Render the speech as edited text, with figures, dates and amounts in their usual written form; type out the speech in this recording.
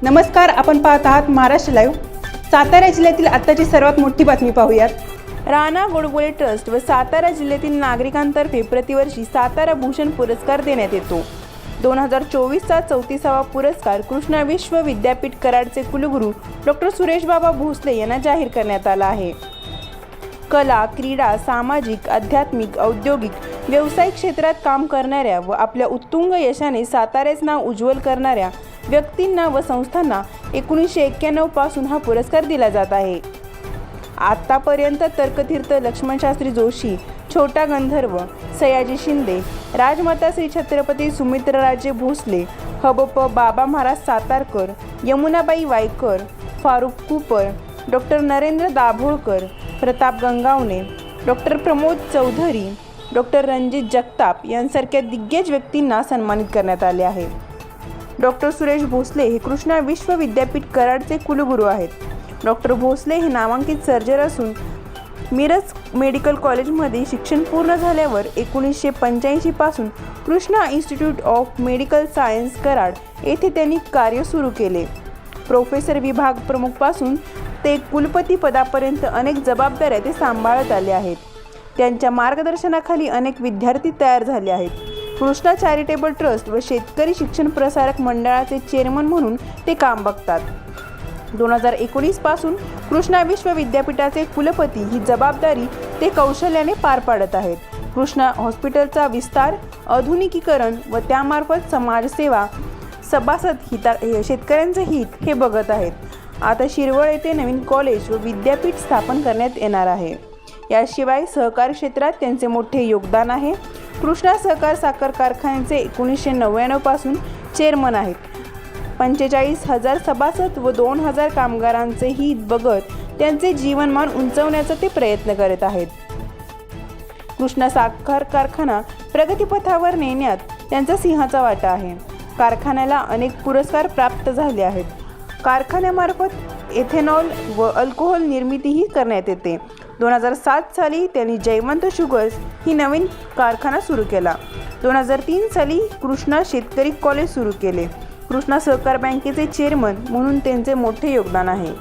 नमस्कार, आपण पाहत आहात महाराष्ट्र लाईव्ह। सातारा जिल्ह्यातील आत्ताची सर्वात मोठी बातमी पाहूयात। राणा गोडबोले ट्रस्ट व सातारा जिल्ह्यातील नागरिकांतर्फे प्रतिवर्षी सातारा भूषण पुरस्कार देण्यात येतो। 2024चा 34वा पुरस्कार कृष्णा विश्व विद्यापीठ कराडचे कुलगुरू डॉक्टर सुरेश बाबा भोसले यांना जाहीर करण्यात आला आहे। कला, क्रीडा, सामाजिक, आध्यात्मिक, औद्योगिक, व्यावसायिक क्षेत्रात काम करणाऱ्या व आपल्या उत्तुंग यशाने साताऱ्याचे नाव उज्ज्वल करणाऱ्या व्यक्तींना व संस्थांना 1991 पासून हा पुरस्कार दिला जात आहे। आतापर्यंत तर्कतीर्थ लक्ष्मणशास्त्री जोशी, छोटा गंधर्व, सयाजी शिंदे, राजमाता श्री छत्रपती सुमित्राराजे भोसले, हबप Baba Maharaj Satarkar, Yamunabai Waykar, Farukh Cooper, doctor Narendra Dabholkar, Pratap Gangavane, doctor Pramod Chaudhari, doctor Ranjit Jagtap यांसारख्या दिग्गज व्यक्तींना सन्मानित करण्यात आले आहे। डॉक्टर सुरेश भोसले हे कृष्णा विश्व विद्यापीठ कराडचे कुलगुरू आहेत। डॉक्टर भोसले हे नामांकित सर्जन असून मिरज मेडिकल कॉलेजमध्ये शिक्षण पूर्ण झाल्यावर 1985 पासून Krishna institute of medical science Karad येथे त्यांनी कार्य सुरू केले। प्रोफेसर विभाग प्रमुखपासून ते कुलपती पदापर्यंत अनेक जबाबदाऱ्या ते सांभाळत आले आहेत। त्यांच्या मार्गदर्शनाखाली अनेक विद्यार्थी तयार झाले आहेत। कृष्णा चॅरिटेबल ट्रस्ट व शेतकरी शिक्षण प्रसारक मंडळाचे चेअरमन म्हणून ते काम बघतात। 2019 पासून कृष्णा विश्व विद्यापीठाचे कुलपती ही जबाबदारी ते कौशल्याने पार पाडत आहेत। कृष्णा हॉस्पिटलचा विस्तार, आधुनिकीकरण व त्यामार्फत समाजसेवा, सभासद शेतकऱ्यांचे हित हे बघत आहेत। आता शिरवळ येथे नवीन कॉलेज व विद्यापीठ स्थापन करण्यात येणार आहे। याशिवाय सहकार क्षेत्रात त्यांचे मोठे योगदान आहे। कृष्णा सहकार साखर कारखान्याचे 1999 पासून चेअरमन आहेत। 45,000 सभासद व 2,000 कामगारांचे हित बघत त्यांचे जीवनमान उंचावण्याचा ते प्रयत्न करत आहेत। कृष्णा साखर कारखाना प्रगतीपथावर नेण्यात त्यांचा सिंहाचा वाटा आहे। कारखान्याला अनेक पुरस्कार प्राप्त झाले आहेत। कारखान्यामार्फत इथेनॉल व अल्कोहोल निर्मितीही करण्यात येते। 2007 साली त्यांनी जयवंत शुगर्स ही नवीन कारखाना सुरू केला। 2003 साली कृष्णा शेतकरी कॉलेज सुरू केले। कृष्णा सहकार बँकेचे चेअरमन म्हणून त्यांचे मोठे योगदान आहे।